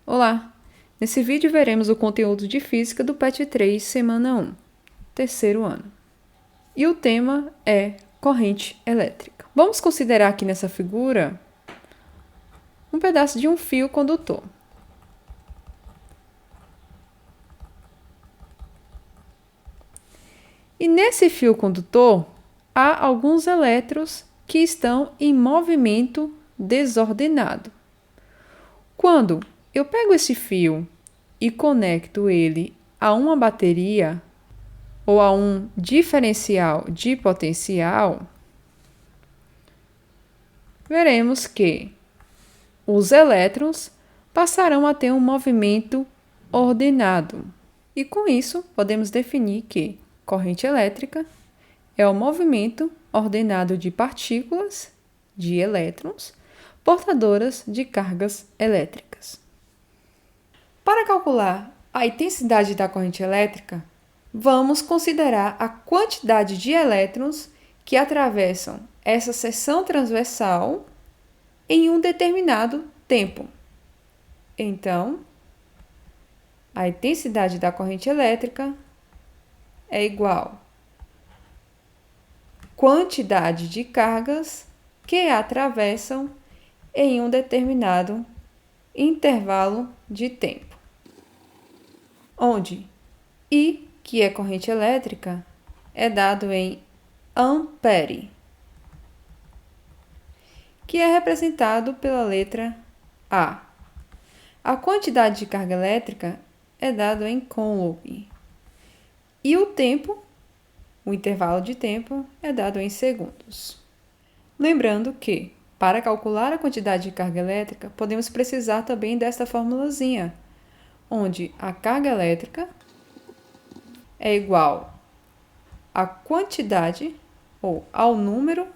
Olá! Nesse vídeo veremos o conteúdo de Física do PET 3, semana 1, terceiro ano. E o tema é corrente elétrica. Vamos considerar aqui nessa figura um pedaço de um fio condutor. E nesse fio condutor há alguns elétrons que estão em movimento desordenado. Quando eu pego esse fio e conecto ele a uma bateria ou a um diferencial de potencial, veremos que os elétrons passarão a ter um movimento ordenado. E com isso, podemos definir que corrente elétrica é o movimento ordenado de partículas, de elétrons, portadoras de cargas elétricas. Para calcular a intensidade da corrente elétrica, vamos considerar a quantidade de elétrons que atravessam essa seção transversal em um determinado tempo. Então, a intensidade da corrente elétrica é igual à quantidade de cargas que atravessam em um determinado intervalo de tempo, onde I, que é corrente elétrica, é dado em ampere, que é representado pela letra A. A quantidade de carga elétrica é dado em coulomb. E o tempo, o intervalo de tempo, é dado em segundos. Lembrando que, para calcular a quantidade de carga elétrica, podemos precisar também desta formulazinha, onde a carga elétrica é igual à quantidade ou ao número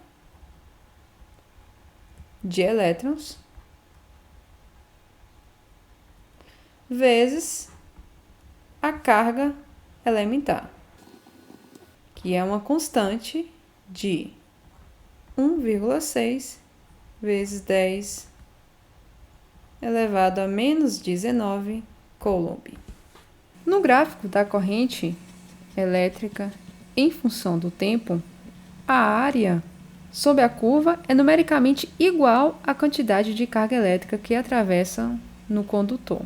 de elétrons vezes a carga elementar, que é uma constante de 1,6 vezes 10 elevado a menos 19 coulomb. No gráfico da corrente elétrica em função do tempo, a área sob a curva é numericamente igual à quantidade de carga elétrica que atravessa no condutor.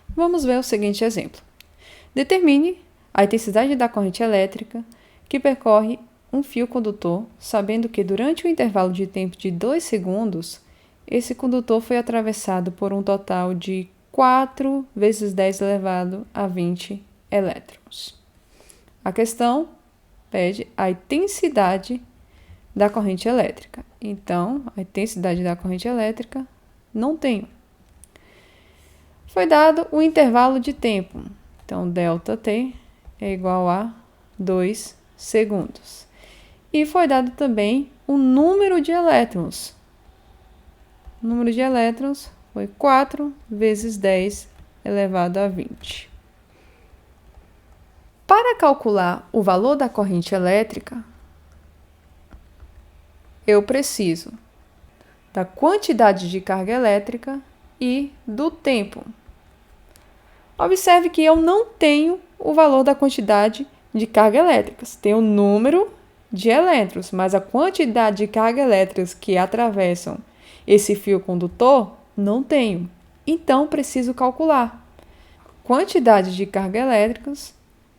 Vamos ver o seguinte exemplo. Determine a intensidade da corrente elétrica que percorre um fio condutor, sabendo que durante o intervalo de tempo de 2 segundos, esse condutor foi atravessado por um total de 4 vezes 10 elevado a 20 elétrons. A questão pede a intensidade da corrente elétrica. Então, a intensidade da corrente elétrica não tenho. Foi dado o intervalo de tempo. Então, ΔT é igual a 2 segundos. E foi dado também o número de elétrons. O número de elétrons foi 4 vezes 10 elevado a 20. Para calcular o valor da corrente elétrica, eu preciso da quantidade de carga elétrica e do tempo. Observe que eu não tenho o valor da quantidade de carga elétrica. Tenho o número de elétrons, mas a quantidade de carga elétricas que atravessam esse fio condutor, não tenho. Então, preciso calcular. Quantidade de carga elétricas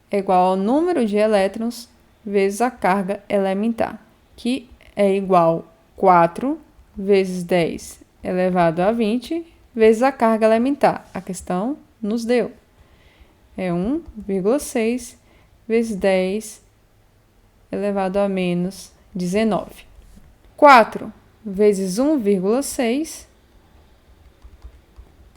é igual ao número de elétrons vezes a carga elementar, que é igual a 4 vezes 10 elevado a 20 vezes a carga elementar. A questão nos deu. É 1,6 vezes 10 elevado a menos 19. 4 vezes 1,6,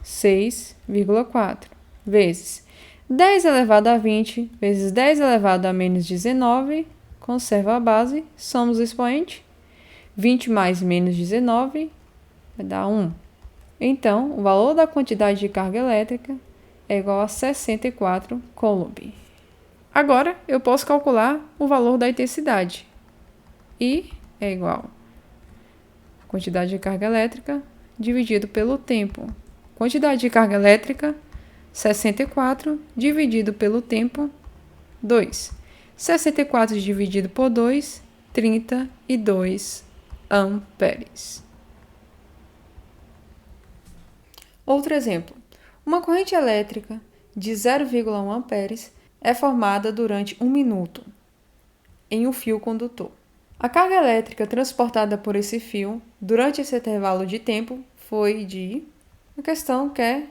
6,4, vezes 10 elevado a 20 vezes 10 elevado a menos 19, conserva a base, somos o expoente. 20 mais menos 19 vai dar 1. Então, o valor da quantidade de carga elétrica é igual a 64 coulomb. Agora, eu posso calcular o valor da intensidade. I é igual à Quantidade de carga elétrica dividido pelo tempo. Quantidade de carga elétrica, 64 dividido pelo tempo, 2. 64 dividido por 2, 32 amperes. Outro exemplo. Uma corrente elétrica de 0,1 amperes é formada durante 1 minuto em um fio condutor. A carga elétrica transportada por esse fio durante esse intervalo de tempo foi de... A questão quer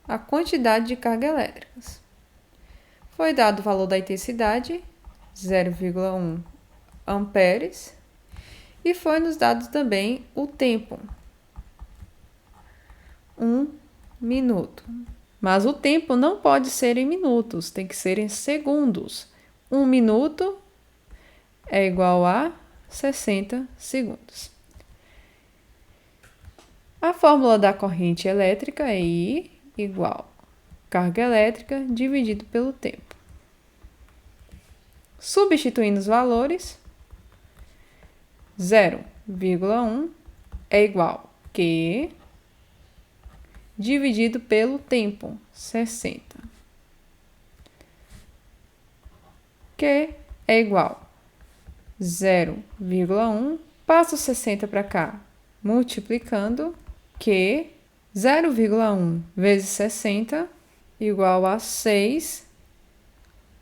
a quantidade de cargas elétricas. Foi dado o valor da intensidade, 0,1 amperes, e foi nos dado também o tempo, 1 minuto. Mas o tempo não pode ser em minutos, tem que ser em segundos. 1 minuto é igual a 60 segundos. A fórmula da corrente elétrica é I igual carga elétrica dividido pelo tempo. Substituindo os valores, 0,1 é igual a Q dividido pelo tempo, 60. Q é igual a 0,1, passo 60 para cá, multiplicando, Q 0,1 vezes 60 igual a 6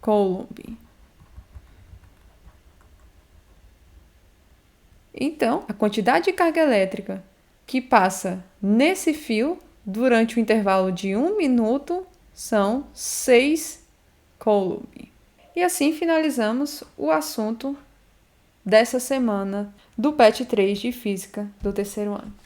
Coulomb. Então, a quantidade de carga elétrica que passa nesse fio durante o intervalo de 1 minuto são 6 Coulomb. E assim finalizamos o assunto dessa semana do PET 3 de Física do terceiro ano.